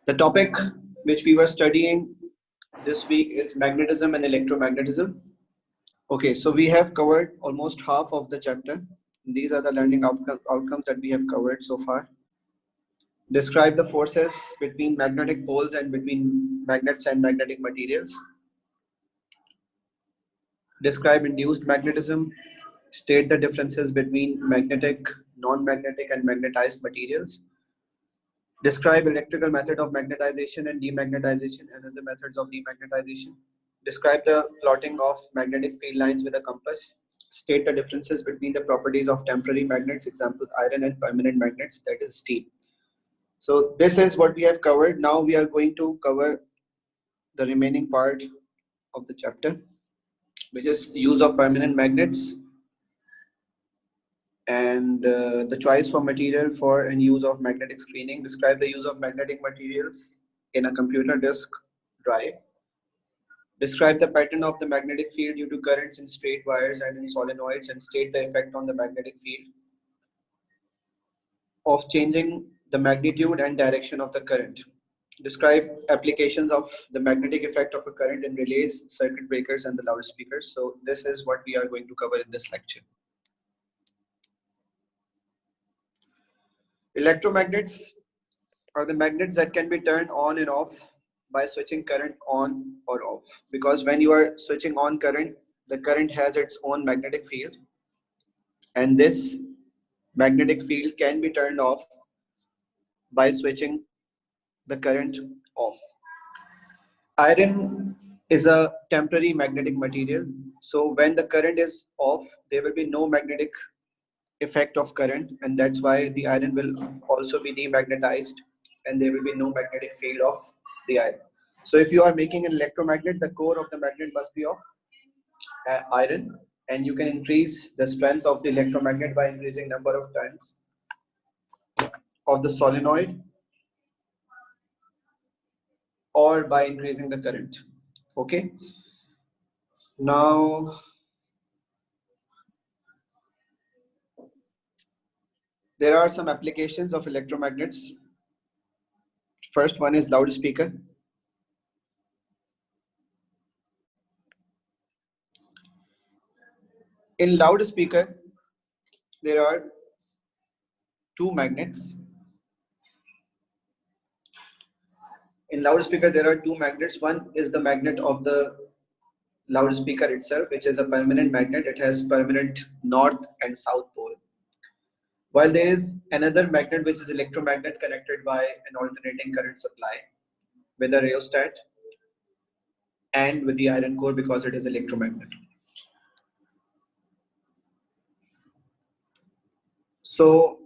The topic which we were studying this week is magnetism and electromagnetism. Okay, so we have covered almost half of the chapter. These are the learning outcomes that we have covered so far. Describe the forces between magnetic poles and between magnets and magnetic materials. Describe induced magnetism. State the differences between magnetic, non-magnetic, and magnetized materials. Describe electrical method of magnetization and demagnetization and other methods of demagnetization. Describe the plotting of magnetic field lines with a compass. State the differences between the properties of temporary magnets, example iron, and permanent magnets, that is steel. So this is what we have covered. Now we are going to cover the remaining part of the chapter, which is use of permanent magnets and the choice for material for and use of magnetic screening. Describe the use of magnetic materials in a computer disk drive. Describe the pattern of the magnetic field due to currents in straight wires and in solenoids and state the effect on the magnetic field of changing the magnitude and direction of the current. Describe applications of the magnetic effect of a current in relays, circuit breakers, and the loudspeakers. So this is what we are going to cover in this lecture. Electromagnets are the magnets that can be turned on and off by switching current on or off. Because when you are switching on current, the current has its own magnetic field, and this magnetic field can be turned off by switching the current off. Iron is a temporary magnetic material, so when the current is off, there will be no magnetic effect of current, and that's why the iron will also be demagnetized and there will be no magnetic field of the iron. So if you are making an electromagnet, the core of the magnet must be of iron, and you can increase the strength of the electromagnet by increasing number of turns of the solenoid or by increasing the current. Okay, now there are some applications of electromagnets. First one is loudspeaker. In loudspeaker, there are two magnets. In loudspeaker, there are two magnets. One is the magnet of the loudspeaker itself, which is a permanent magnet. It has permanent north and south pole. While there is another magnet, which is electromagnet connected by an alternating current supply with a rheostat and with the iron core because it is electromagnet. So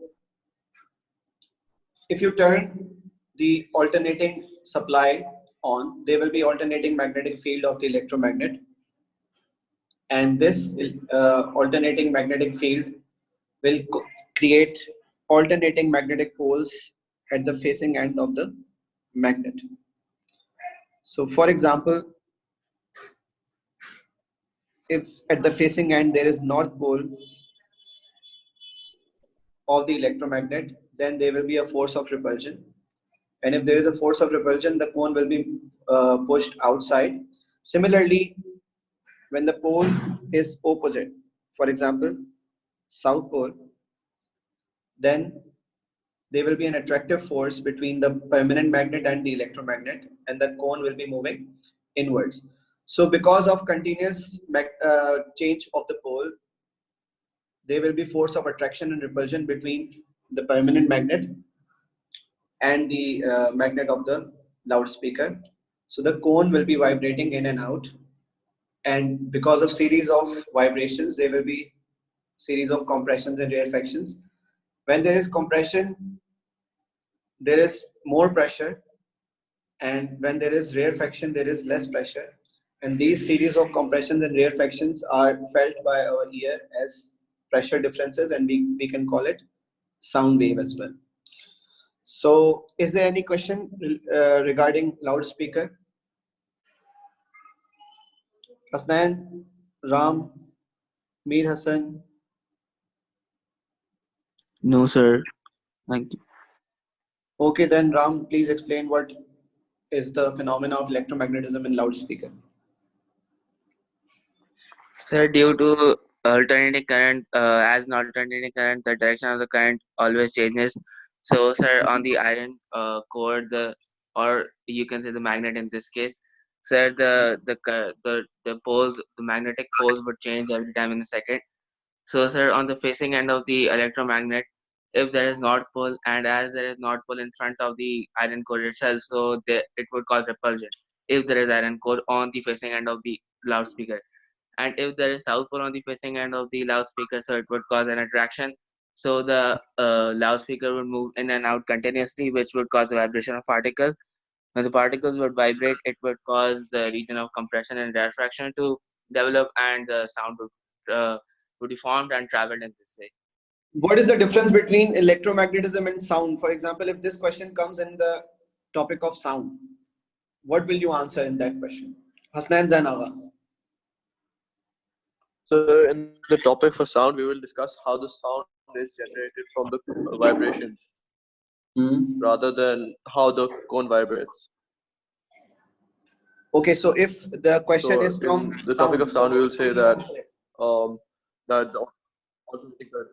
if you turn the alternating supply on, there will be alternating magnetic field of the electromagnet, and this alternating magnetic field will create alternating magnetic poles at the facing end of the magnet. So for example, if at the facing end there is north pole of the electromagnet, then there will be a force of repulsion, and if there is a force of repulsion, the cone will be pushed outside. Similarly, when the pole is opposite, for example south pole, then there will be an attractive force between the permanent magnet and the electromagnet, and the cone will be moving inwards. So because of continuous change of the pole, there will be force of attraction and repulsion between the permanent magnet and the magnet of the loudspeaker. So the cone will be vibrating in and out, and because of series of vibrations, there will be series of compressions and rarefactions. When there is compression, there is more pressure, and when there is rarefaction, there is less pressure, and these series of compressions and rarefactions are felt by our ear as pressure differences, and we can call it sound wave as well. So is there any question regarding loudspeaker? Hasnan, Ram, Mir Hassan? No, sir. Thank you. Okay, then Ram, please explain what is the phenomena of electromagnetism in loudspeaker. Sir, due to alternating current, as an alternating current, the direction of the current always changes. So, sir, on the iron core, or you can say the magnet in this case, sir, the poles, the magnetic poles would change every time in a second. So, sir, on the facing end of the electromagnet, if there is north pole, and as there is north pole in front of the iron core itself, so it would cause repulsion. If there is iron core on the facing end of the loudspeaker, and if there is south pole on the facing end of the loudspeaker, so it would cause an attraction. So the loudspeaker would move in and out continuously, which would cause the vibration of particles. When the particles would vibrate, it would cause the region of compression and rarefaction to develop, and the sound would be formed and traveled in this way. What is the difference between electromagnetism and sound? For example, if this question comes in the topic of sound, what will you answer in that question? Hasnan Zainawa. So in the topic for sound, we will discuss how the sound is generated from the vibrations rather than how the cone vibrates. Okay, so if the question So is from in the topic of sound, we will say that that the alternating current,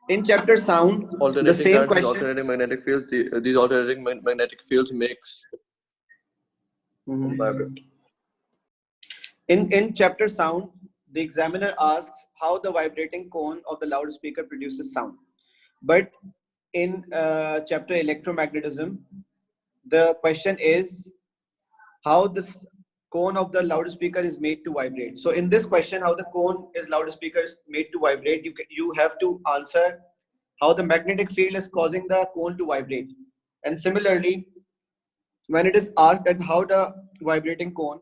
in chapter sound, the alternating same currents and question. alternating magnetic fields, these alternating magnetic fields makes vibrate. In chapter sound, the examiner asks how the vibrating cone of the loudspeaker produces sound. But in chapter electromagnetism, the question is how this cone of the loudspeaker is made to vibrate. So in this question, how the cone is loudspeaker is made to vibrate, you have to answer how the magnetic field is causing the cone to vibrate. And similarly, when it is asked at how the vibrating cone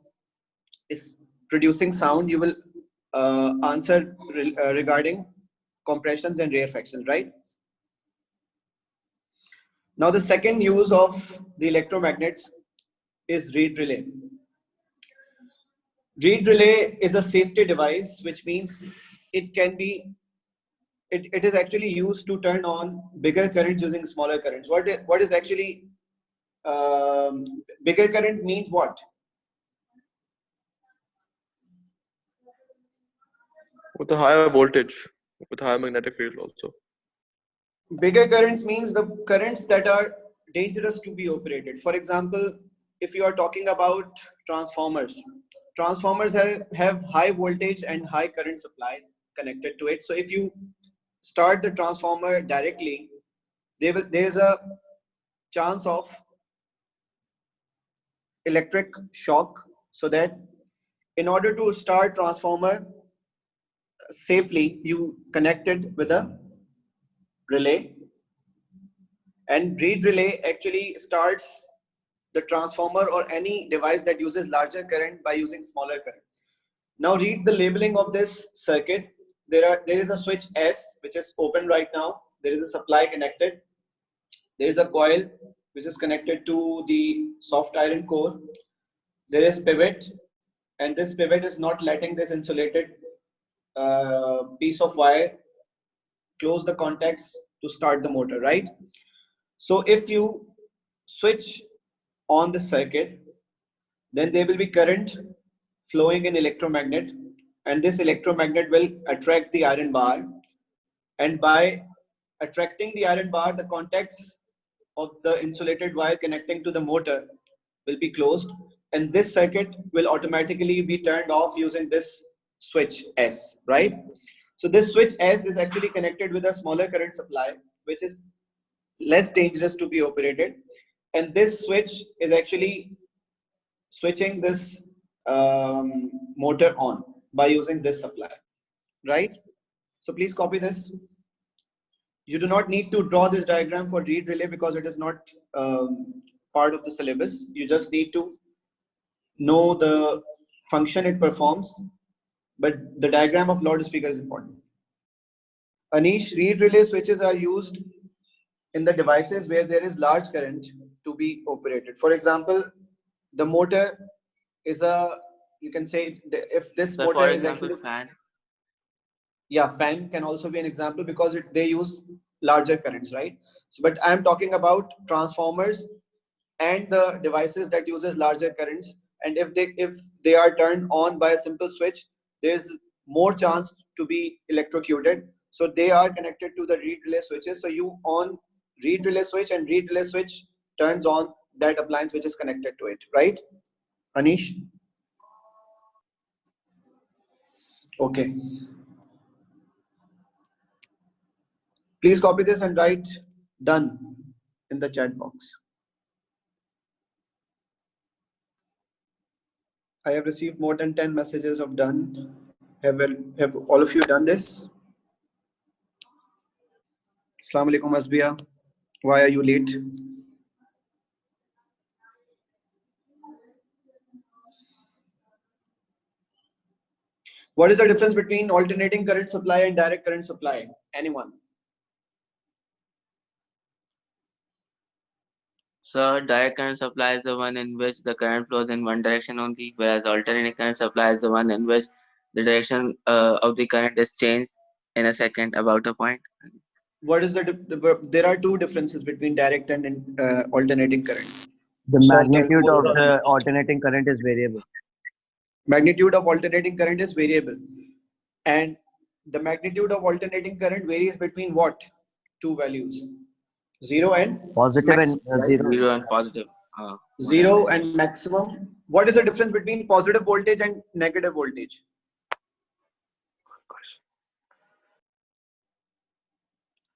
is producing sound, you will answer regarding compressions and rarefactions, right? Now the second use of the electromagnets is reed relay. Reed relay is a safety device, which means it can be it is actually used to turn on bigger currents using smaller currents. What is actually bigger current means what? With a higher voltage, with higher magnetic field also. Bigger currents means the currents that are dangerous to be operated. For example, if you are talking about transformers, transformers have high voltage and high current supply connected to it. So if you start the transformer directly, there is a chance of electric shock. So that in order to start transformer safely, you connect it with a relay, and reed relay actually starts the transformer or any device that uses larger current by using smaller current. Now read the labeling of this circuit. There is a switch S which is open right now. There is a supply connected. There is a coil which is connected to the soft iron core. There is pivot, and this pivot is not letting this insulated piece of wire close the contacts to start the motor, right? So if you switch on the circuit, then there will be current flowing in electromagnet, and this electromagnet will attract the iron bar, and by attracting the iron bar, the contacts of the insulated wire connecting to the motor will be closed, and this circuit will automatically be turned off using this switch S, right? So this switch S is actually connected with a smaller current supply, which is less dangerous to be operated, and this switch is actually switching this motor on by using this supply, right? So please copy this. You do not need to draw this diagram for reed relay because it is not part of the syllabus. You just need to know the function it performs, but the diagram of loudspeaker is important. Anish, reed relay switches are used in the devices where there is large current to be operated. For example, the motor is a, you can say, if this So, motor for is example, actually, fan. yeah, fan can also be an example because they use larger currents, right? So, but I am talking about transformers and the devices that uses larger currents, and if they are turned on by a simple switch, there's more chance to be electrocuted. So they are connected to the reed relay switches. So you on reed relay switch, and reed relay switch turns on that appliance which is connected to it, right, Anish? Okay, please copy this and write done in the chat box. I have received more than 10 messages of done. Have all of you done this? Assalamu alaikum Asbiya. Why are you late? What is the difference between alternating current supply and direct current supply? Anyone? So direct current supply is the one in which the current flows in one direction only, whereas alternating current supply is the one in which the direction of the current is changed in a second about a point. What is there are two differences between direct and alternating current. The magnitude of the alternating current is variable. Magnitude of alternating current is variable. And the magnitude of alternating current varies between what? Two values. 0 and Positive maximum, and right? zero. 0 and positive. 0 and maximum. What is the difference between positive voltage and negative voltage?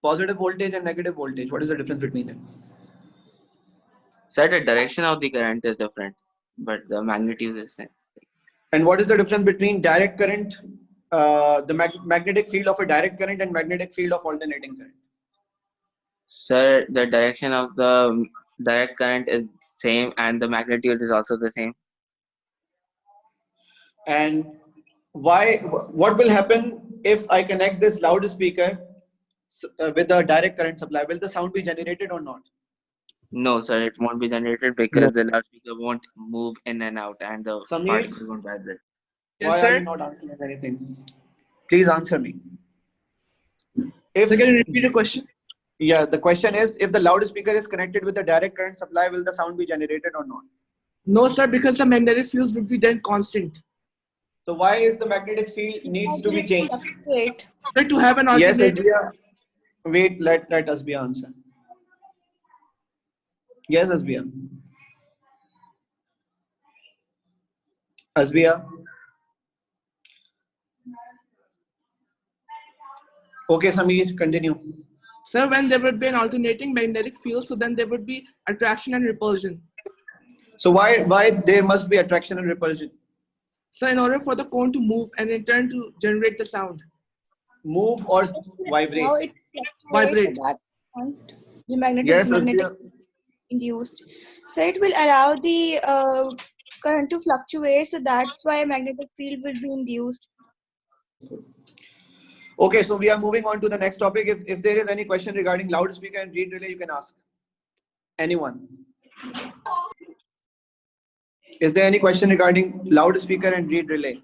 Positive voltage and negative voltage. What is the difference between them? So the direction of the current is different, but the magnitude is the same. And what is the difference between direct current, the magnetic field of a direct current, and magnetic field of alternating current? So the direction of the direct current is same, and the magnitude is also the same. And what will happen if I connect this loudspeaker with a direct current supply? Will the sound be generated or not? No, sir, it won't be generated because the loudspeaker won't move in and out, and the Samir? particle won't vibrate. Why are you not answering anything? Please answer me. If So can you repeat the question? Yeah, the question is, if the loudspeaker is connected with the direct current supply, will the sound be generated or not? No, sir, because the magnetic fields would be then constant. So why is the magnetic field needs to be changed? Wait. So to have an Yes, alternate. Asbiya. Wait, let Asbiya answer. Yes, Asbiya. Asbiya. Okay, Samir, continue. Sir, when there would be an alternating magnetic field, so then there would be attraction and repulsion. So why there must be attraction and repulsion? So in order for the cone to move and in turn to generate the sound. Move or vibrate? How it Vibrate. that point, the magnetic Yes, induced. So it will allow the current to fluctuate. So that's why magnetic field will be induced. Okay, so we are moving on to the next topic. If there is any question regarding loudspeaker and reed relay, you can ask. Anyone? Is there any question regarding loudspeaker and reed relay?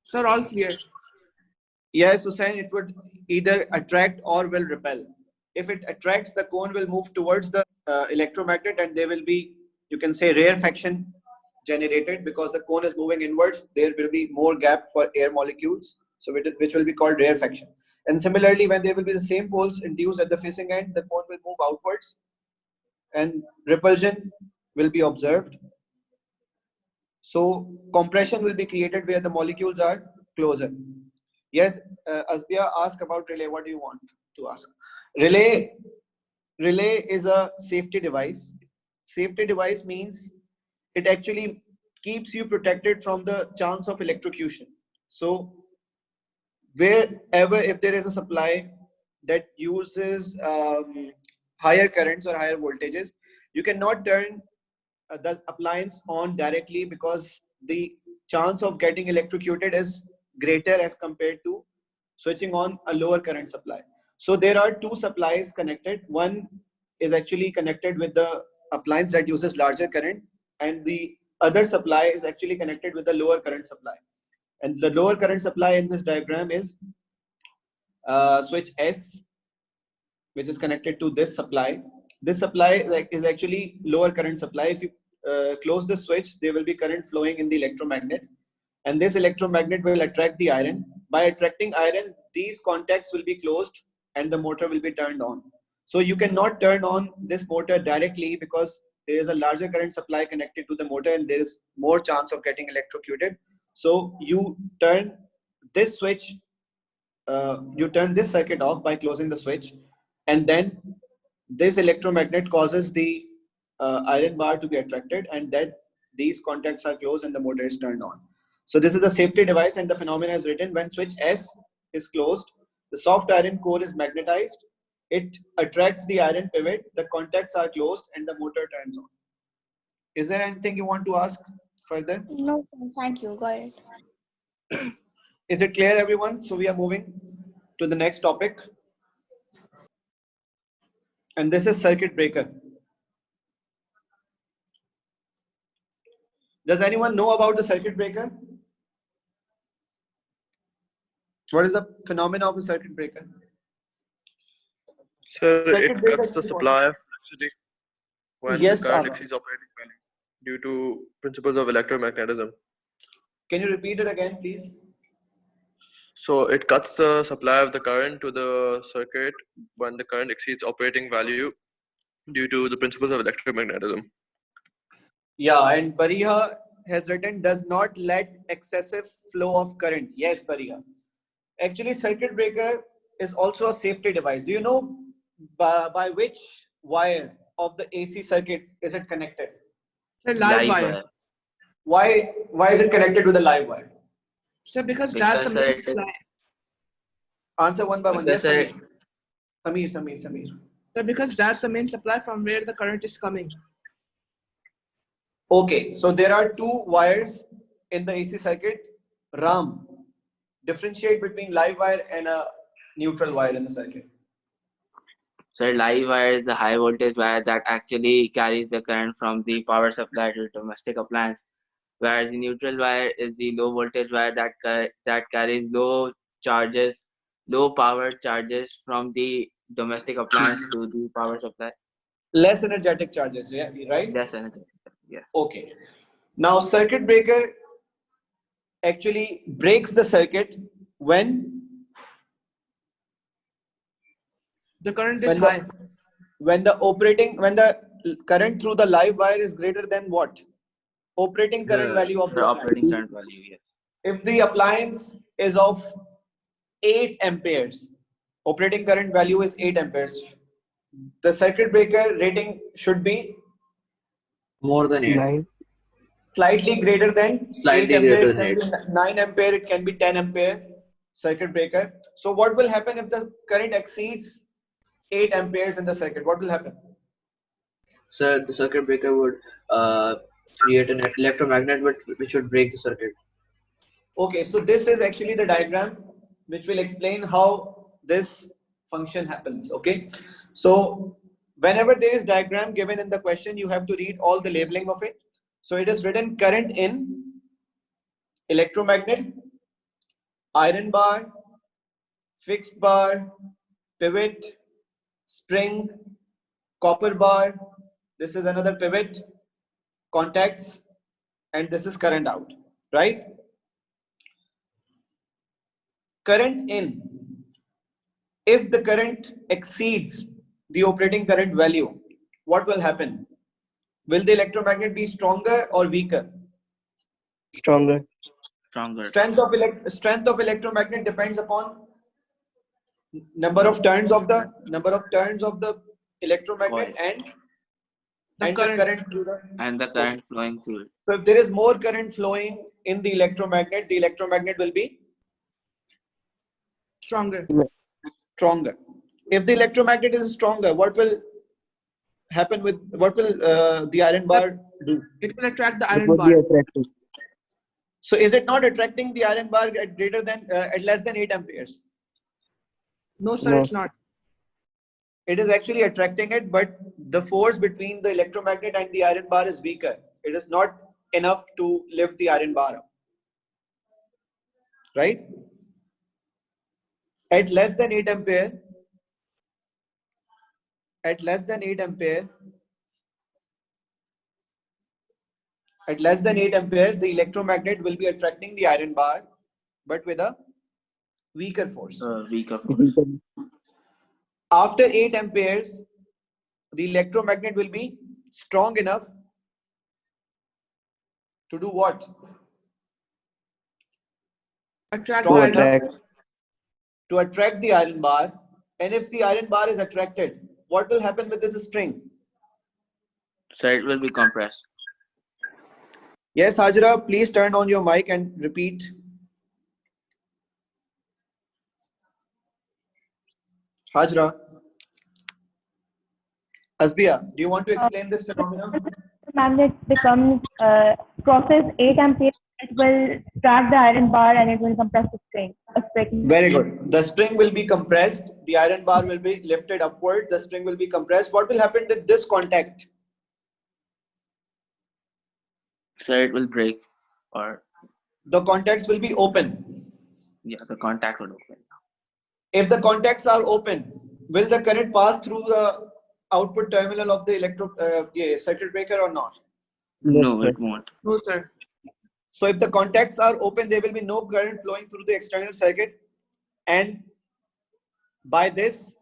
Sir, all clear. Yes, Hussein, it would either attract or will repel. If it attracts, the cone will move towards the electromagnet, and there will be, you can say, rarefaction generated because the cone is moving inwards. There will be more gap for air molecules, so which will be called rarefaction. And similarly, when there will be the same poles induced at the facing end, the cone will move outwards, and repulsion will be observed. So compression will be created where the molecules are closer. Yes, Asbiya asked about relay. What do you want to ask? Relay is a safety device. Safety device means it actually keeps you protected from the chance of electrocution. So wherever, if there is a supply that uses higher currents or higher voltages, you cannot turn the appliance on directly because the chance of getting electrocuted is greater as compared to switching on a lower current supply. So there are two supplies connected. One is actually connected with the appliance that uses larger current, and the other supply is actually connected with the lower current supply. And the lower current supply in this diagram is switch S, which is connected to this supply. This supply is actually lower current supply. If you close the switch, there will be current flowing in the electromagnet, and this electromagnet will attract the iron. By attracting iron, these contacts will be closed and the motor will be turned on. So you cannot turn on this motor directly because there is a larger current supply connected to the motor and there is more chance of getting electrocuted. So you turn this switch, you turn this circuit off by closing the switch, and then this electromagnet causes the iron bar to be attracted, and that these contacts are closed and the motor is turned on. So this is a safety device, and the phenomena is written when switch S is closed, the soft iron core is magnetized, it attracts the iron pivot, the contacts are closed, and the motor turns on. Is there anything you want to ask further? No, sir. Thank you. Got it. Is it clear, everyone? So we are moving to the next topic. And this is circuit breaker. Does anyone know about the circuit breaker? What is the phenomena of a circuit breaker? So Circuit it breaker cuts the is supply of electricity when Yes, the current Ava. exceeds operating value due to principles of electromagnetism. Can you repeat it again, please? So it cuts the supply of the current to the circuit when the current exceeds operating value due to the principles of electromagnetism. Yeah, and Bariha has written, does not let excessive flow of current. Yes, Bariha. Actually, circuit breaker is also a safety device. Do you know by which wire of the AC circuit is it connected? Sir, live Live wire. wire. Why is it connected to the live wire? Sir, because that's the Because main it is supply. Answer one by one. Yes, because Samir. Samir. Sir, because that's the main supply from where the current is coming. Okay, so there are two wires in the AC circuit. Ram, differentiate between live wire and a neutral wire in the circuit. so live wire is the high voltage wire that actually carries the current from the power supply to domestic appliance, whereas the neutral wire is the low voltage wire that carries low power charges from the domestic appliance to the power supply. Less energetic charges, yeah, right? That's anything. Yes. Okay. Now, circuit breaker actually breaks the circuit when The current is high. when the current through the live wire is greater than what? Operating current value of The the operating appliance. current value, yes. If the appliance is of 8 amperes, operating current value is 8 amperes, the circuit breaker rating should be More than 8. 9. slightly greater than Slightly 8 ampere. greater It than can be 9 ampere, it can be 10 ampere circuit breaker. So what will happen if the current exceeds 8 amperes in the circuit? What will happen? So the circuit breaker would create an electromagnet which would break the circuit. Okay, so this is actually the diagram which will explain how this function happens. Okay, so whenever there is diagram given in the question, you have to read all the labeling of it. So it is written current in electromagnet, iron bar, fixed bar, pivot, spring, copper bar. This is another pivot, contacts, and this is current out, right? Current in, if the current exceeds the operating current value, what will happen? Will the electromagnet be stronger or weaker? Stronger. Stronger. Strength of electromagnet depends upon number of turns of the electromagnet Coil. and the current through the. And the current flowing through it. So if there is more current flowing in the electromagnet will be Stronger. stronger. If the electromagnet is stronger, what will happen with the iron bar do? It will attract the It iron would be bar. attractive. So is it not attracting the iron bar at at less than 8 amperes? No, sir, No. it's not. It is actually attracting it, but the force between the electromagnet and the iron bar is weaker. It is not enough to lift the iron bar up. Right? At less than 8 ampere, at less than 8 ampere, the electromagnet will be attracting the iron bar, but with a weaker force. Weaker force. After 8 amperes, the electromagnet will be strong enough to do what? Attract Strong the enough attract. to attract the iron bar. And if the iron bar is attracted, what will happen with this string? So it will be compressed. Yes, Hajra, please turn on your mic and repeat. Hajra. Asbia, do you want to explain this phenomenon? Magnet becomes crosses 8 ampere, it will track the iron bar and it will compress the string. Very good. The spring will be compressed. The iron bar will be lifted upward. The spring will be compressed. What will happen to this contact? So it will break, or The contacts will be open. yeah, the contact will open. If the contacts are open, will the current pass through the output terminal of the circuit breaker or not? No, it won't. No, sir. So if the contacts are open, there will be no current flowing through the external circuit, and by this,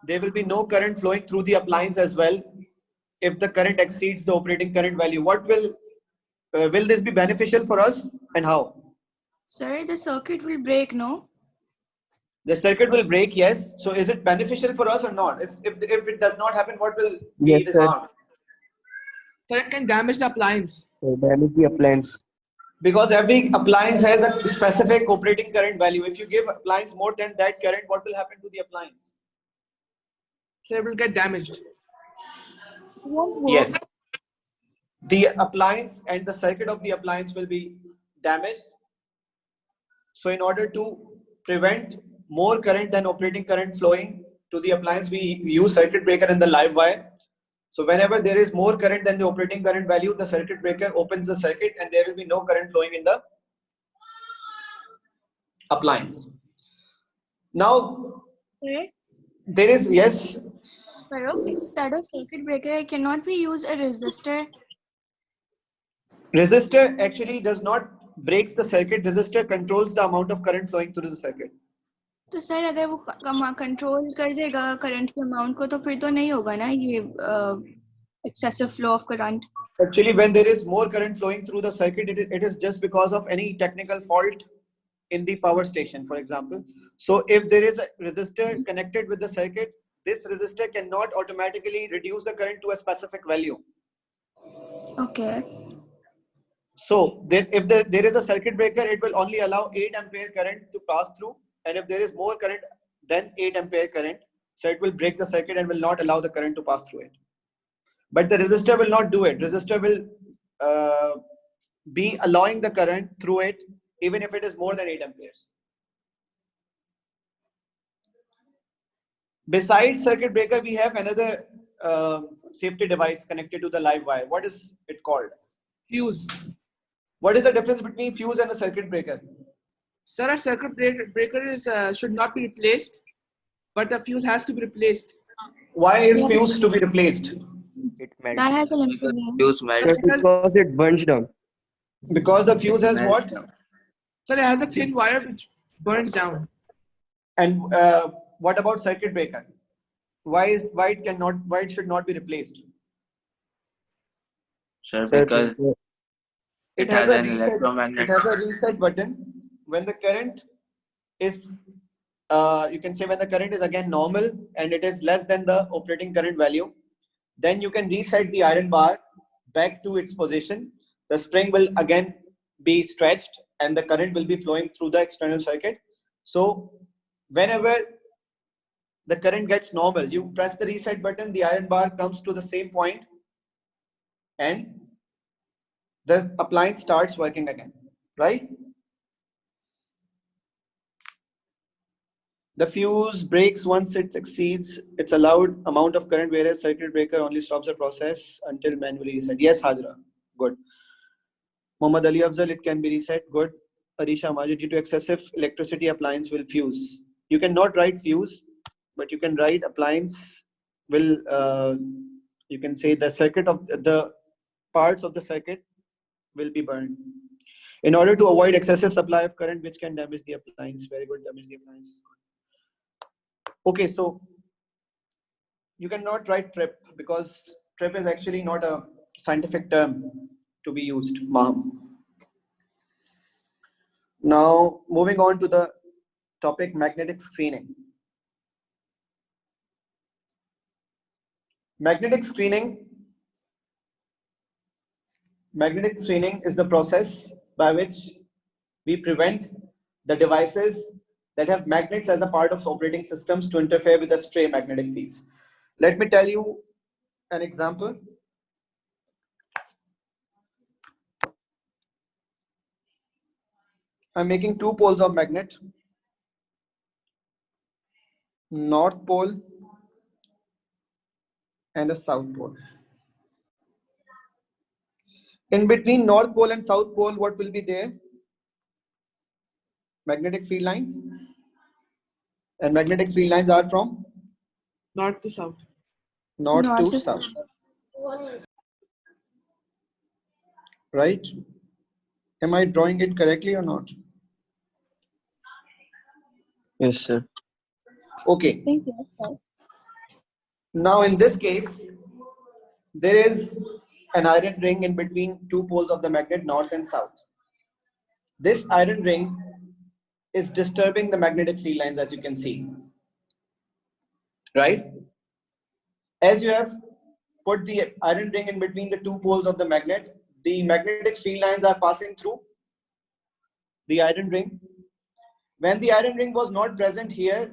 there will be no current flowing through the appliance as well. If the current exceeds the operating current value, what will this be beneficial for us, and how? Sir, the circuit will break, no? The circuit will break, yes. So is it beneficial for us or not? If it does not happen, what will be Yes, the sir. harm? So it can damage the appliance. So damage the appliance. Because every appliance has a specific operating current value. If you give appliance more than that current, what will happen to the appliance? So it will get damaged. Won't work. Yes. The appliance and the circuit of the appliance will be damaged. So in order to prevent more current than operating current flowing to the appliance, we use circuit breaker and the live wire. So whenever there is more current than the operating current value, the circuit breaker opens the circuit and there will be no current flowing in the appliance. Now, Okay. there is, yes. Farooq, instead of circuit breaker, cannot we use a resistor? Resistor actually does not breaks the circuit. Resistor controls the amount of current flowing through the circuit. तो sir अगर वो control कर देगा current के amount को तो फिर तो नहीं होगा ना ये excessive flow of current. Actually, when there is more current flowing through the circuit, it is just because of any technical fault in the power station, for example. So if there is a resistor connected with the circuit, this resistor cannot automatically reduce the current to a specific value. Okay. So if there is a circuit breaker, it will only allow 8 ampere current to pass through. And if there is more current than 8 ampere current, so it will break the circuit and will not allow the current to pass through it. But the resistor will not do it. Resistor will be allowing the current through it, even if it is more than 8 amperes. Besides circuit breaker, we have another safety device connected to the live wire. What is it called? Fuse. What is the difference between fuse and a circuit breaker? Sir, a circuit breaker is should not be replaced, but the fuse has to be replaced. Why is fuse to be replaced? It melts. That has a Because limitation. fuse melts. Because it burns down. Because the fuse has what? Sir, it has a thin wire which burns down. And what about circuit breaker? Why it should not be replaced? Sure, because It has has a an reset. electromagnet. It has a reset button. When the current is, you can say when the current is again normal and it is less than the operating current value, then you can reset the iron bar back to its position. The spring will again be stretched and the current will be flowing through the external circuit. So whenever the current gets normal, you press the reset button, the iron bar comes to the same point and the appliance starts working again, right? The fuse breaks once it exceeds its allowed amount of current, whereas circuit breaker only stops the process until manually reset. Yes, Hajra. Good. Muhammad Ali Afzal, it can be reset. Good. Arisha Majid, due to excessive electricity, appliance will fuse. You cannot write fuse, but you can write appliance will, you can say the circuit of the parts of the circuit will be burned in order to avoid excessive supply of current which can damage the appliance. Very good, damage the appliance. Okay, so you cannot write trip because trip is actually not a scientific term to be used, ma'am. Now moving on to the topic magnetic screening. Magnetic screening is the process by which we prevent the devices that have magnets as a part of operating systems to interfere with the stray magnetic fields. Let me tell you an example. I'm making two poles of magnet, north pole and a south pole. In between north pole and south pole, what will be there? Magnetic field lines. And magnetic field lines are from North to south. North to south. Right? Am I drawing it correctly or not? Yes, sir. Okay. Thank you. Now in this case, there is an iron ring in between two poles of the magnet, north and south. This iron ring is disturbing the magnetic field lines, as you can see. Right? As you have put the iron ring in between the two poles of the magnetic field lines are passing through the iron ring. When the iron ring was not present here,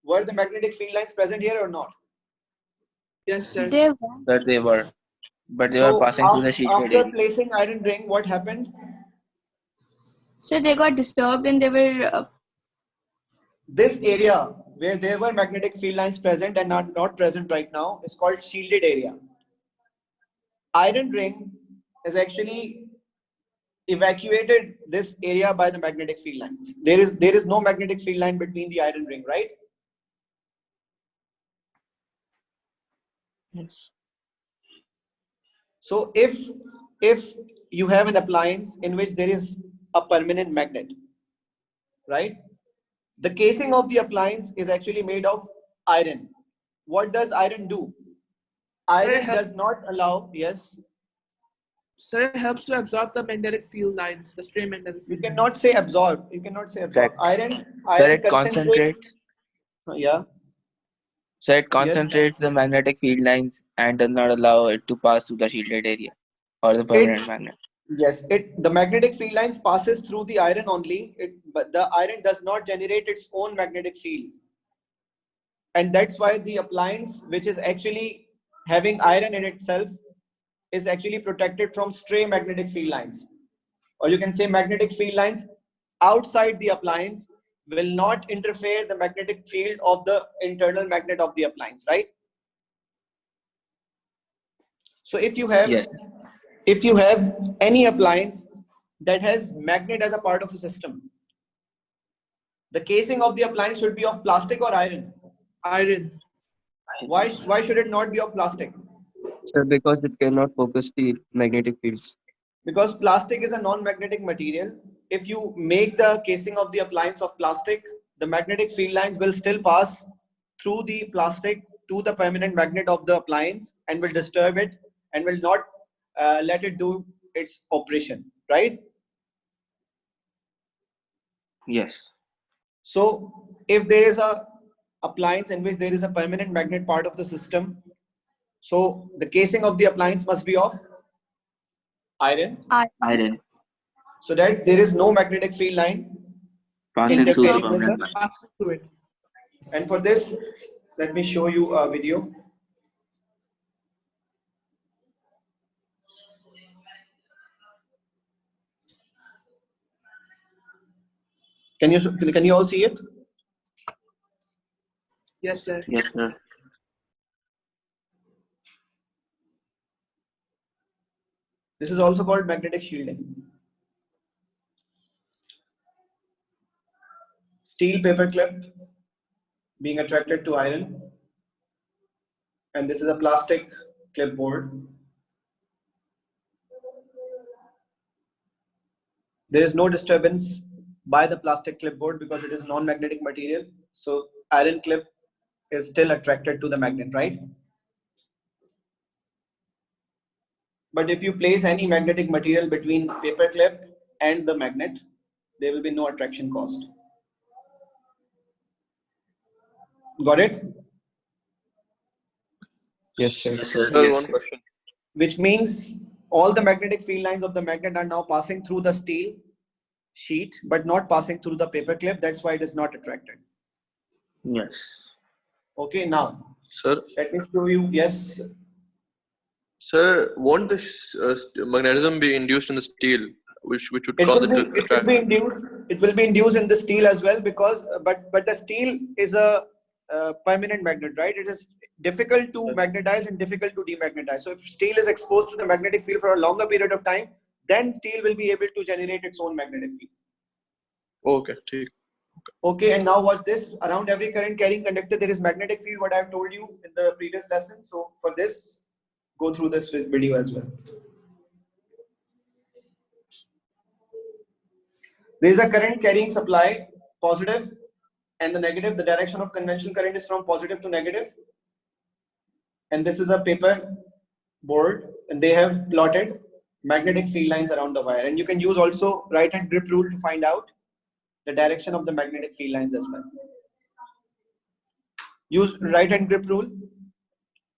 were the magnetic field lines present here or not? Yes, sir. They Sir, they were, but they were So passing through the shielded after area. placing iron ring, what happened? So they got disturbed and they were This area where there were magnetic field lines present and not present right now is called shielded area. Iron ring is actually evacuated this area by the magnetic field lines. There is no magnetic field line between the iron ring, right? Yes. So if you have an appliance in which there is a permanent magnet, right? The casing of the appliance is actually made of iron. What does iron do? Iron does not allow, yes. Sir, it helps to absorb the magnetic field lines, the stray magnetic You field cannot lines. say absorb. You cannot say absorb. Correct. Iron it concentrates. concentrates. Yeah. So it Yes. concentrates the magnetic field lines and does not allow it to pass through the shielded area or the permanent magnet. Yes. The magnetic field lines passes through the iron only. But the iron does not generate its own magnetic field. And that's why the appliance, which is actually having iron in itself, is actually protected from stray magnetic field lines. Or you can say magnetic field lines outside the appliance will not interfere the magnetic field of the internal magnet of the appliance, right? So if you have Yes. any appliance that has magnet as a part of a system, the casing of the appliance should be of plastic or iron. Iron. Why should it not be of plastic? Sir, because it cannot focus the magnetic fields. Because plastic is a non-magnetic material. If you make the casing of the appliance of plastic, the magnetic field lines will still pass through the plastic to the permanent magnet of the appliance and will disturb it and will not let it do its operation, right? Yes. So if there is a appliance in which there is a permanent magnet part of the system, so the casing of the appliance must be of iron, Iron so that there is no magnetic field line passing through the interfering with permanent the. magnet. Passing through it. And for this, let me show you a video. Can you all see it? Yes, sir. Yes, sir. This is also called magnetic shielding. Steel paper clip being attracted to iron. and this is a plastic clipboard. There is no disturbance by the plastic clipboard because it is non-magnetic material. So iron clip is still attracted to the magnet, right? But if you place any magnetic material between paper clip and the magnet, there will be no attraction caused. Got it? Yes, sir. Yes, sir. Sir, Yes. one question. Which means all the magnetic field lines of the magnet are now passing through the steel sheet, but not passing through the paper clip. That's why it is not attracted. Yes. Okay, now Sir, let me show you. Yes. sir, won't the magnetism be induced in the steel, which would It cause will it be. to It will attract? be induced. It will be induced in the steel as well because, but the steel is a permanent magnet, right? It is difficult to magnetize and difficult to demagnetize. So if steel is exposed to the magnetic field for a longer period of time, then steel will be able to generate its own magnetic field. Okay, ठीक. Okay, and now watch this. Around every current carrying conductor, there is magnetic field, what I have told you in the previous lesson. So for this, go through this video as well. There is a current carrying supply, positive and the negative. The direction of conventional current is from positive to negative. And this is a paper board, and they have plotted magnetic field lines around the wire. And you can use also right hand grip rule to find out the direction of the magnetic field lines as well. Use right hand grip rule.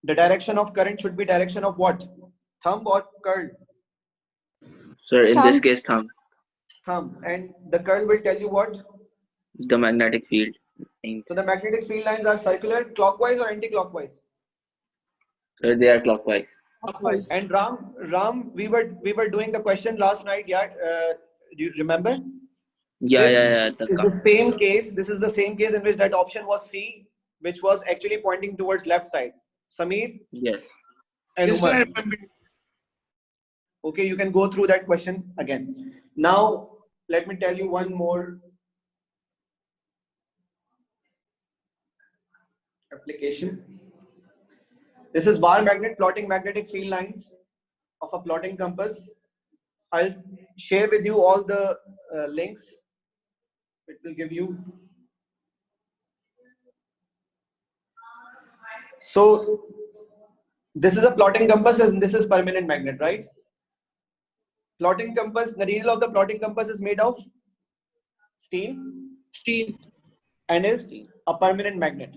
The direction of current should be direction of what? Thumb or curl? Sir, in this Thumb. case, thumb. Thumb. And the curl will tell you what? The magnetic field. So the magnetic field lines are circular, clockwise or anti-clockwise? Sir, they are clockwise. Clockwise. And Ram, we were doing the question last night. Yeah, do you remember? Yeah, This yeah, yeah. is the same case. This is the same case in which that option was C, which was actually pointing towards left side. Samir Yes. and Yes, sir, I Umar. remember. Okay, you can go through that question again. Now, let me tell you one more application. This is bar magnet plotting magnetic field lines of a plotting compass. I'll share with you all the links. It will give you. So this is a plotting compass and this is permanent magnet, right? Plotting compass, the needle of the plotting compass is made of steel Steel. and is a permanent magnet.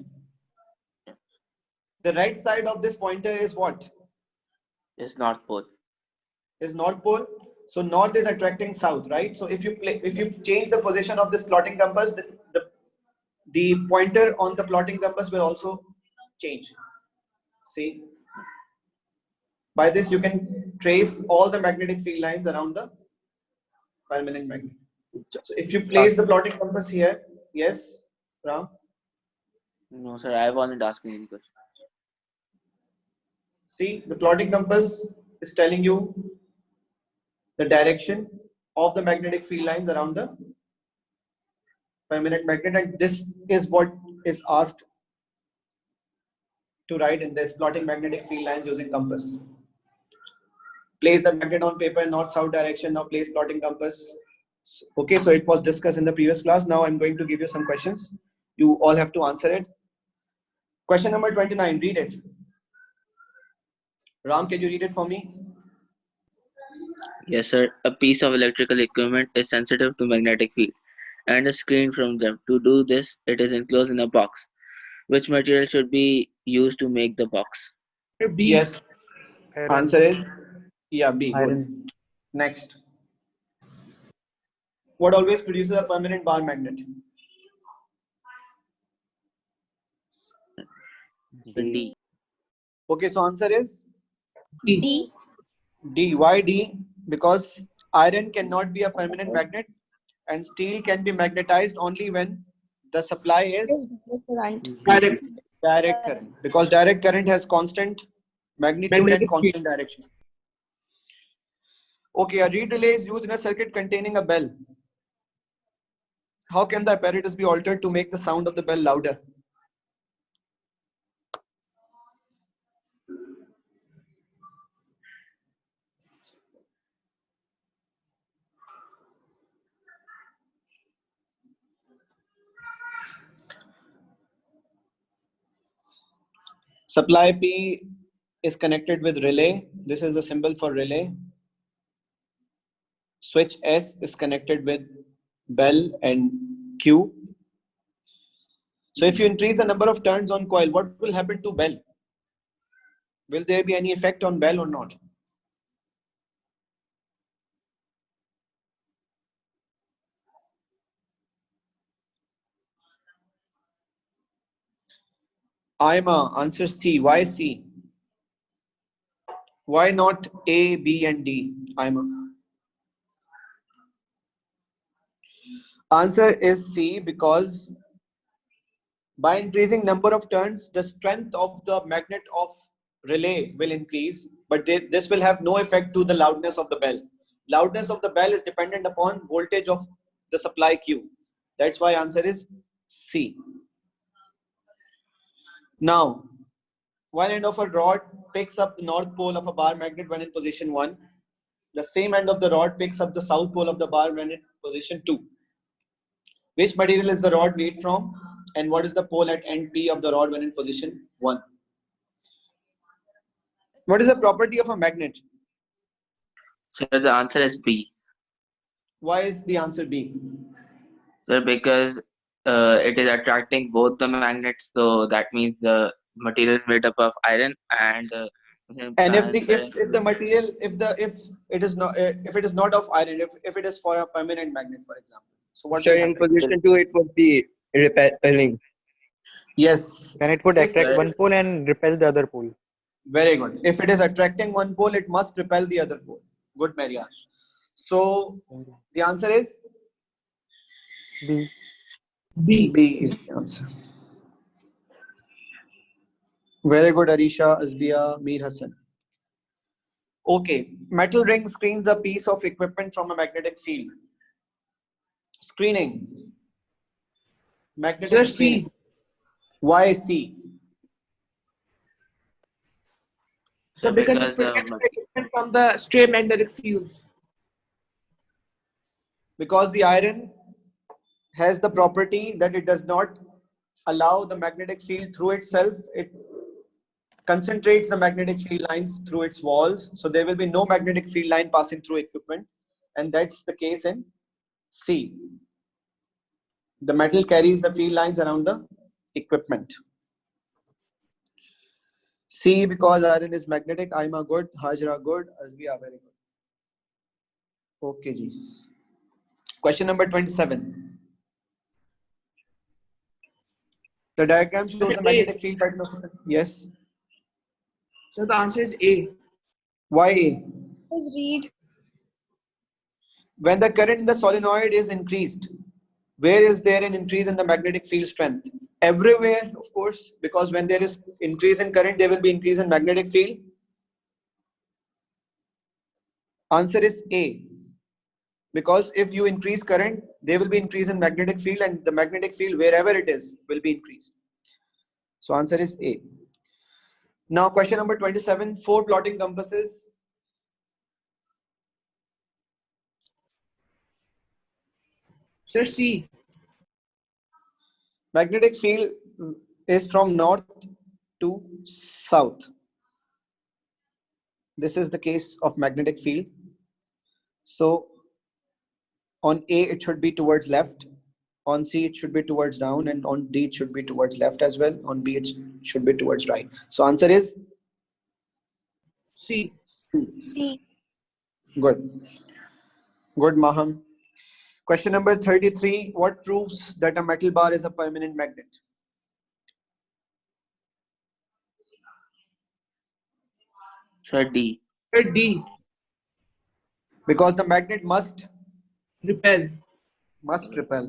The right side of this pointer is what? It's North Pole. Is North Pole. So north is attracting south, right? So if you change the position of this plotting compass, the pointer on the plotting compass will also change. See, by this you can trace all the magnetic field lines around the permanent magnet. So if you place the plotting compass here, yes, Ram. No, sir, I wasn't asking any question. See, the plotting compass is telling you the direction of the magnetic field lines around the permanent magnet, and this is what is asked to write in this: plotting magnetic field lines using compass. Place the magnet on paper, north-south direction. Now place plotting compass. Okay, so it was discussed in the previous class. Now I'm going to give you some questions. You all have to answer it. Question number 29, read it. Ram, can you read it for me? Yes, sir. A piece of electrical equipment is sensitive to magnetic field and is screened from them. To do this, it is enclosed in a box. Which material should be used to make the box? B. Yes. Answer is yeah, B. Good. Iron. Next. What always produces a permanent bar magnet? D. Okay, so answer is D. D. Why D? Because iron cannot be a permanent magnet and steel can be magnetized only when the supply is Current. Direct. direct current, because direct current has constant magnitude and Magnetic constant direction. Okay, a reed relay is used in a circuit containing a bell. How can the apparatus be altered to make the sound of the bell louder? Supply P is connected with relay. This is the symbol for relay. Switch S is connected with bell and Q. So if you increase the number of turns on coil, what will happen to bell? Will there be any effect on bell or not? Answer C. Why C? Why not A, B, and D? Answer is C, because by increasing number of turns, the strength of the magnet of relay will increase, but this will have no effect to the loudness of the bell. Loudness of the bell is dependent upon voltage of the supply Q. That's why answer is C. Now, one end of a rod picks up the north pole of a bar magnet when in position 1. The same end of the rod picks up the south pole of the bar when in position 2. Which material is the rod made from, and what is the pole at end P of the rod when in position 1? What is the property of a magnet? So the answer is B. Why is the answer B? So because it is attracting both the magnets, so that means the material is made up of iron and And if the material, if it is not of iron, if it is for a permanent magnet, for example, so what So will in happen? position 2, it would be repelling. Yes. Then it would If- attract one pole and repel the other pole. Very good. If it is attracting one pole, it must repel the other pole. Good, Maria. So the answer is B. B is the answer. Very good, Arisha, Azbia, Mir Hassan. Okay, metal ring screens a piece of equipment from a magnetic field. Screening. Magnetic Sir, screening. C. Why C? So because it because protects the equipment from the stray magnetic fields. Because the iron has the property that it does not allow the magnetic field through itself. It concentrates the magnetic field lines through its walls. So there will be no magnetic field line passing through equipment. And that's the case in C. The metal carries the field lines around the equipment. C, because iron is magnetic. Aima good, Hajra good, Azbiya very good. Okay, ji. Question number 27. The diagram shows the magnetic field pattern. Yes. So the answer is A. Why A? Please read. When the current in the solenoid is increased, where is there an increase in the magnetic field strength? Everywhere, of course, because when there is increase in current, there will be increase in magnetic field. Answer is A. Because if you increase current, there will be increase in magnetic field, and the magnetic field, wherever it is, will be increased. So answer is A. Now question number 27, 4 plotting compasses. Sir, C. Magnetic field is from north to south. This is the case of magnetic field. So on A, it should be towards left. On C, it should be towards down. And on D, it should be towards left as well. On B, it should be towards right. So answer is C. C. Good. Good, Maham. Question number 33. What proves that a metal bar is a permanent magnet? Sir, D. Sir, D. Because the magnet must Repel. repel.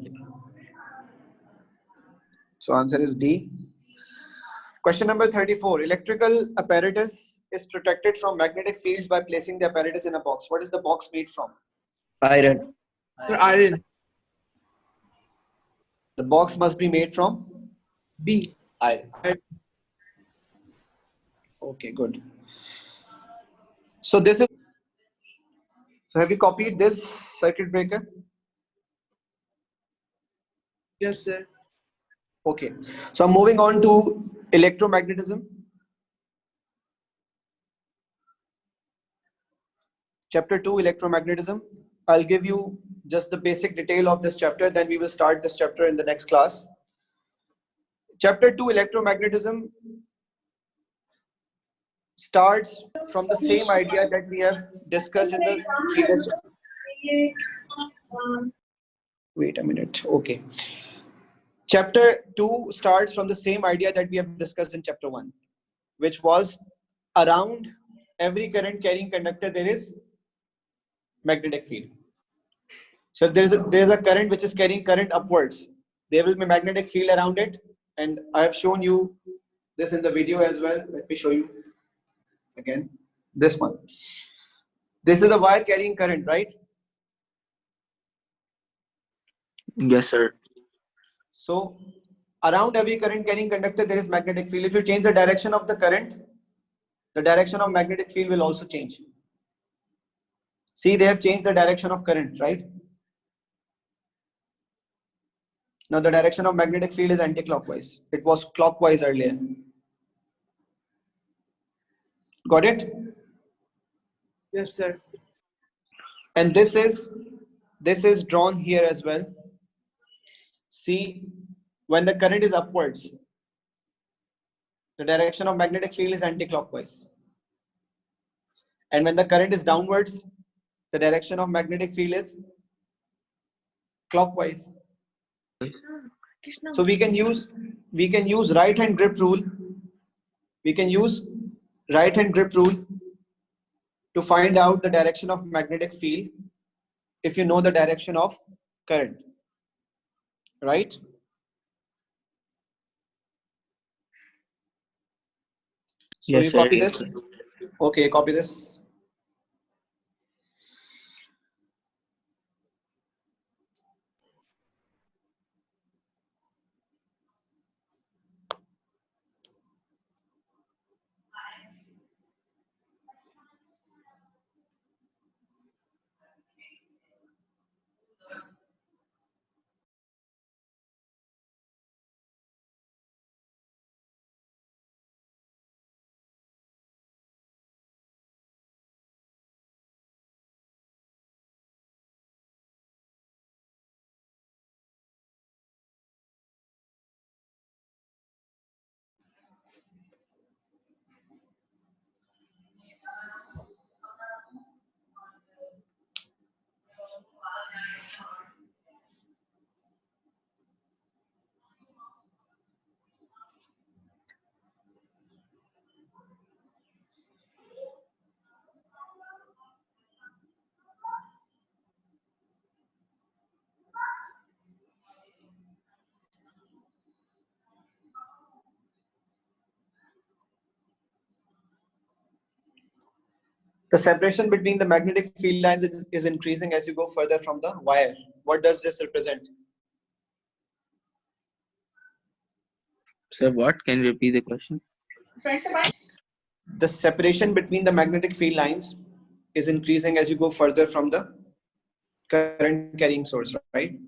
So answer is D. Question number 34. Electrical apparatus is protected from magnetic fields by placing the apparatus in a box. What is the box made from? Iron. Sir, iron. The box must be made from? B. Iron. Okay, good. So this is. So have you copied this circuit breaker? Yes, sir. Okay. So I'm moving on to electromagnetism. Chapter 2, Electromagnetism. I'll give you just the basic detail of this chapter, then we will start this chapter in the next class. Chapter 2, Electromagnetism, starts from the same idea that we have discussed in the previous. Wait a minute. Okay. Chapter 2 starts from the same idea that we have discussed in chapter 1, which was around every current carrying conductor there is magnetic field. So if there is a current which is carrying current upwards, there will be magnetic field around it, and I have shown you this in the video as well. Let me show you again. This one. This is a wire carrying current, right? Yes, sir. So around every current carrying conductor there is magnetic field. If you change the direction of the current, the direction of magnetic field will also change. See, they have changed the direction of current, right? Now the direction of magnetic field is anti-clockwise. It was clockwise earlier. Got it? Yes, sir. And this is drawn here as well. See, when the current is upwards, the direction of magnetic field is anti-clockwise. And when the current is downwards, the direction of magnetic field is clockwise. So we can use right hand grip rule. We can use right hand grip rule to find out the direction of magnetic field if you know the direction of current, right? So Yes, you sir. copy Yes, this. sir. Okay, copy this. The separation between the magnetic field lines is increasing as you go further from the wire. What does this represent? Sir, what? Can you repeat the question? The separation between the magnetic field lines is increasing as you go further from the current carrying source, right?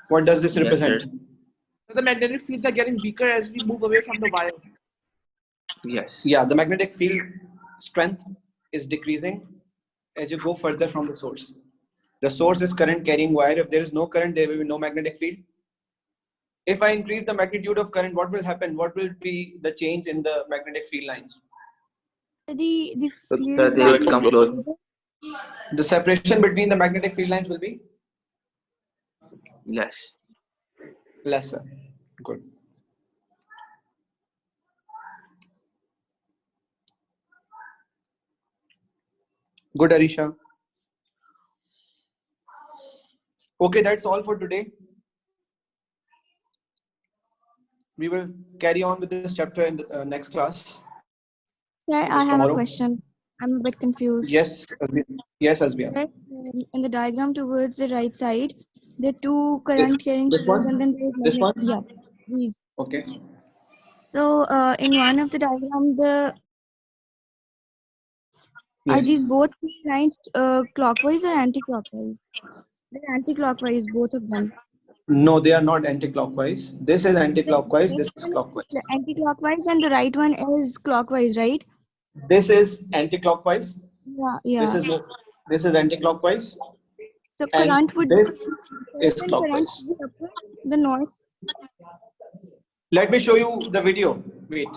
What does this Yes, represent? sir. The magnetic fields are getting weaker as we move away from the wire. Yes. Yeah, the magnetic field strength is decreasing as you go further from the source. The source is current carrying wire. If there is no current, there will be no magnetic field. If I increase the magnitude of current, what will happen? What will be the change in the magnetic field lines? The So field they will come close. The separation between the magnetic field lines will be Yes. lesser. Good. Good, Arisha. Okay, that's all for today. We will carry on with this chapter in the next class. Sir, I have a question. I'm a bit confused. Yes, yes, Asbia. Sir, in the diagram towards the right side, there are two current carrying coils and then there is This one? yeah, these. Okay. So in one of the diagram, are these both lines clockwise or anti-clockwise? They're anti-clockwise, both of them. No, they are not anti-clockwise. This is anti-clockwise. This is One clockwise. is anti-clockwise and the right one is clockwise, right? This is anti-clockwise. Yeah. This is anti-clockwise, So and current would this is current clockwise. would be upward, the north. Let me show you the video. Wait.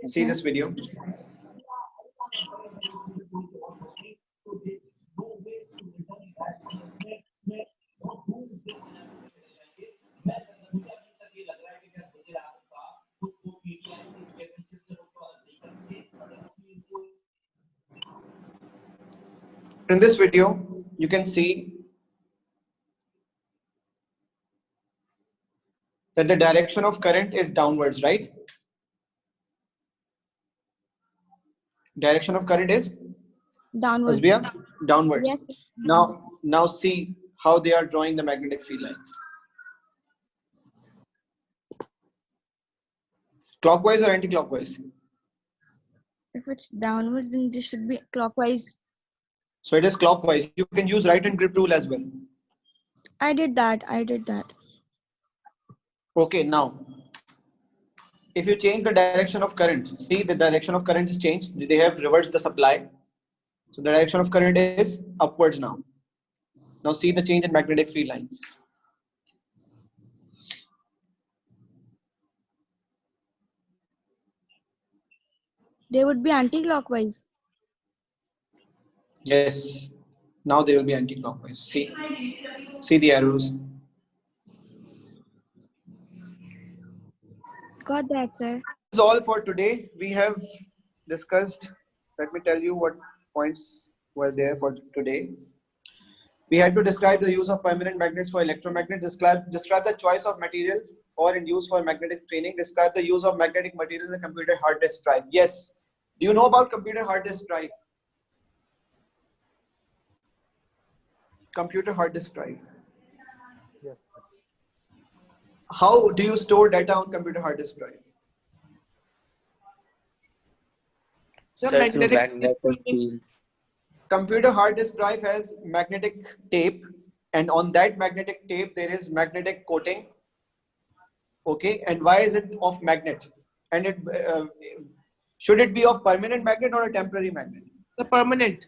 See Okay. this video. In this video, you can see that the direction of current is downwards, right? Direction of current is Downward. Asbia? Downwards. Yes. Now see how they are drawing the magnetic field lines. Clockwise or anti-clockwise? If it's downwards, then this should be clockwise. So it is clockwise. You can use right hand grip rule as well. I did that. Okay, now if you change the direction of current, see the direction of current is changed. They have reversed the supply. So the direction of current is upwards now. Now see the change in magnetic field lines. They would be anti-clockwise. Yes. Now they will be anti-clockwise. See the arrows. Got that, sir. This is all for today. We have discussed. Let me tell you what points were there for today. We had to describe the use of permanent magnets for electromagnets, describe the choice of material for and use for magnetic screening, describe the use of magnetic materials in a computer hard disk drive. Yes. Do you know about computer hard disk drive? Computer hard disk drive. Yes. How do you store data on computer hard disk drive? So Sir, through magnetic magnetic fields. Computer hard disk drive has magnetic tape, and on that magnetic tape there is magnetic coating. Okay, and why is it of magnet? And it should it be of permanent magnet or a temporary magnet? The permanent.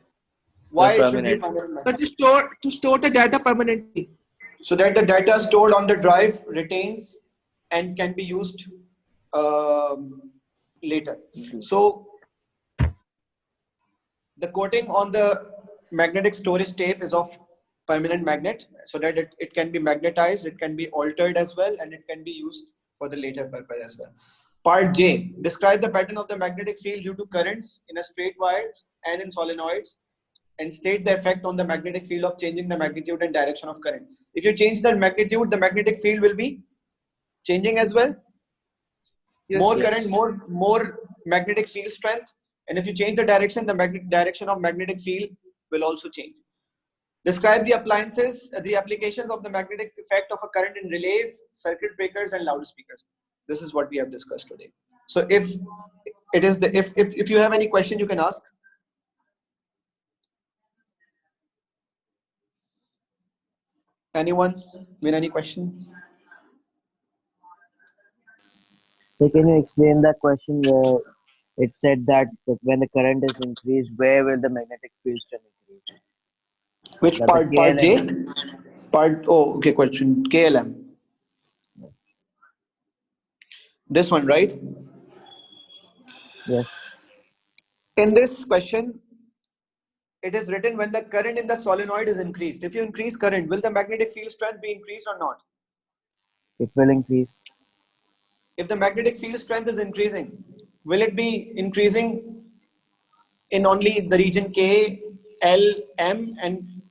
Why The it should be a permanent. permanent magnet? So to store the data permanently. So that the data stored on the drive retains and can be used later. So the coating on the magnetic storage tape is of permanent magnet, so that it can be magnetized, it can be altered as well, and it can be used for the later purpose as well. Part J, describe the pattern of the magnetic field due to currents in a straight wire and in solenoids, and state the effect on the magnetic field of changing the magnitude and direction of current. If you change the magnitude, the magnetic field will be changing as well. Yes, More yes. current, more magnetic field strength. And if you change the direction, the direction of magnetic field will also change. Describe the appliances, the applications of the magnetic effect of a current in relays, circuit breakers, and loudspeakers. This is what we have discussed today. So if it is if you have any question, you can ask. Anyone with any question? So can you explain that question where it said that when the current is increased, where will the magnetic field strength increase? Which That part? the Part J? KLM. Part, oh, okay, question. KLM. This one, right? Yes. In this question, it is written when the current in the solenoid is increased. If you increase current, will the magnetic field strength be increased or not? It will increase. If the magnetic field strength is increasing, will it be increasing in only the region K, L, M, and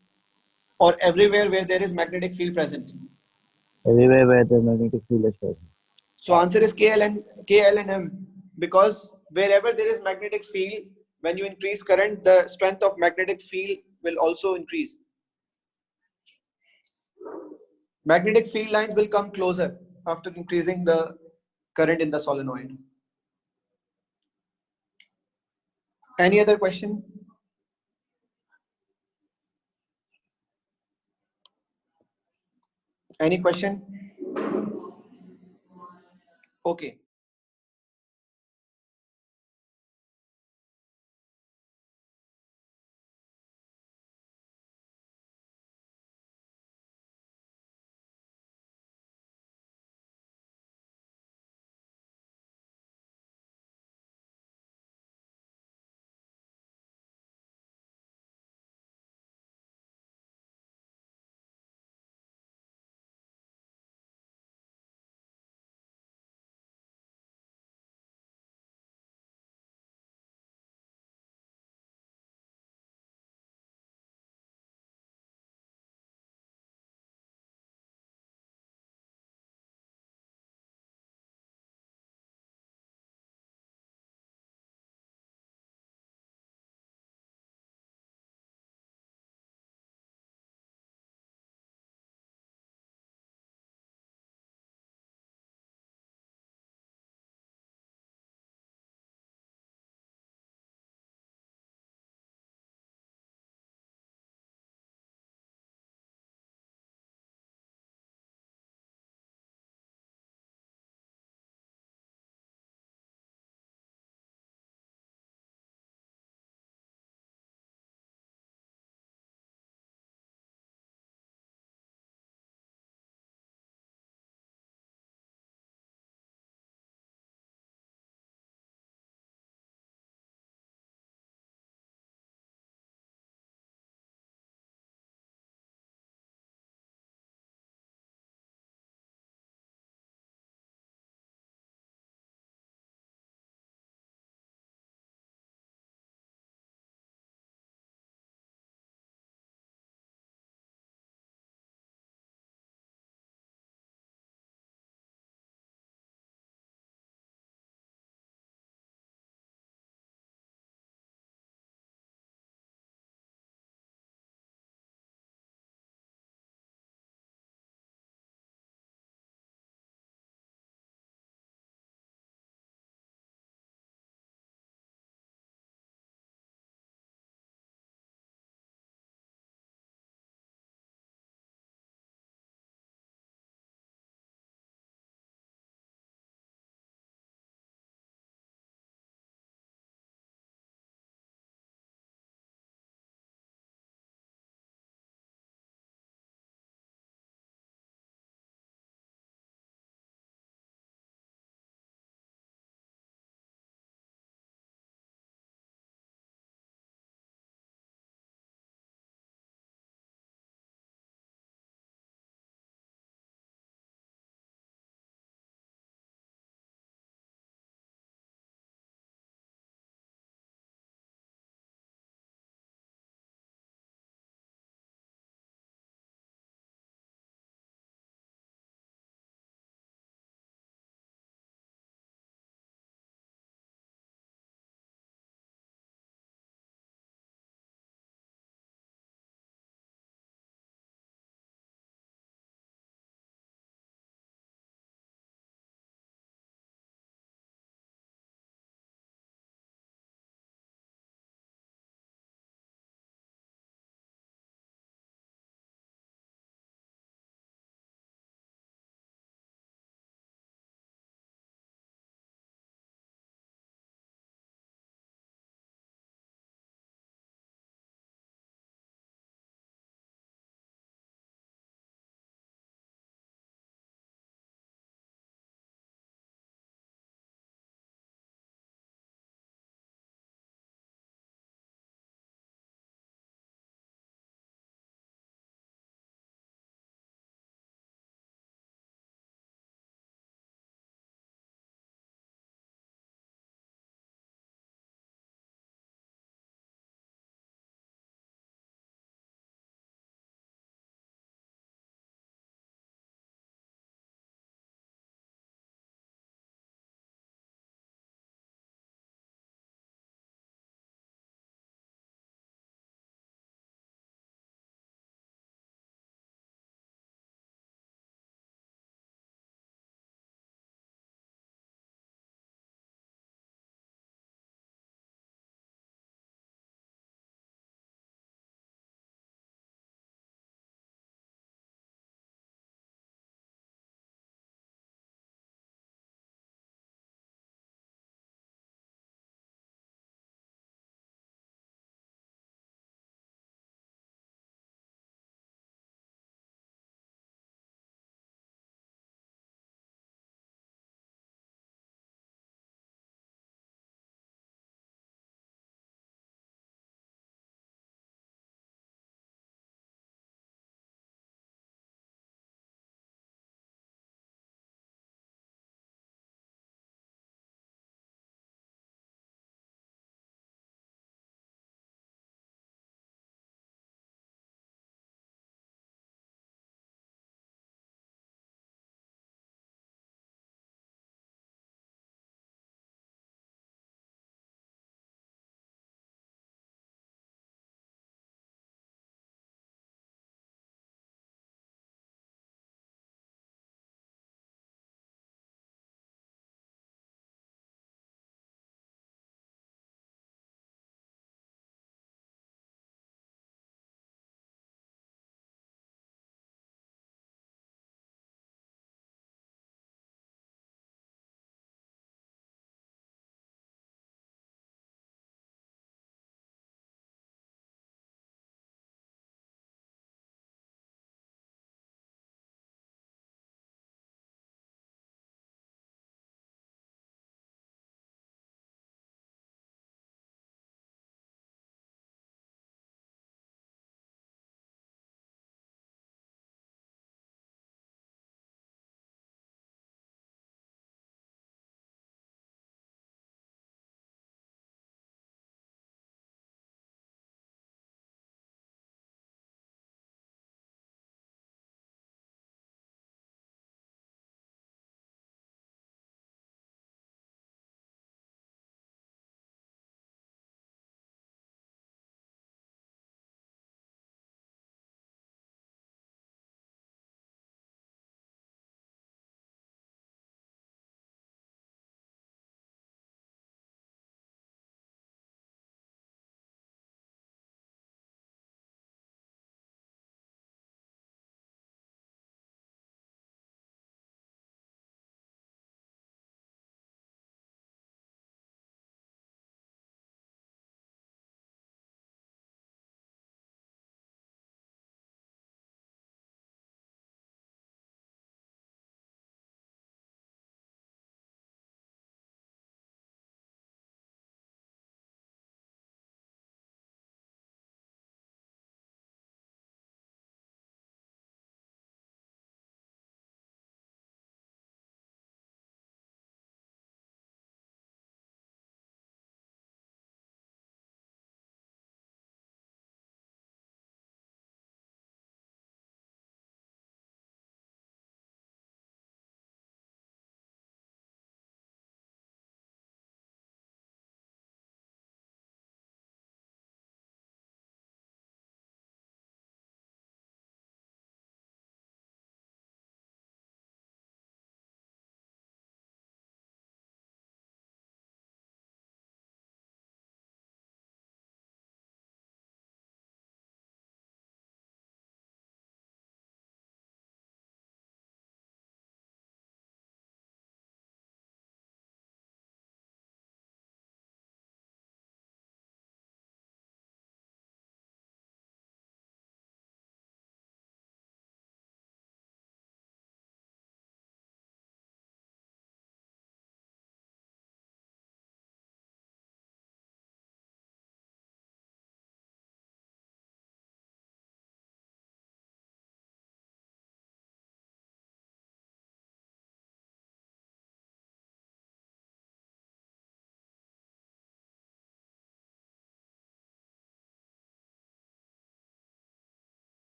or everywhere where there is magnetic field present? Everywhere where the magnetic field is present. So answer is KL and M, because wherever there is magnetic field, when you increase current, the strength of magnetic field will also increase. Magnetic field lines will come closer after increasing the current in the solenoid. Any other question? Any question? Okay.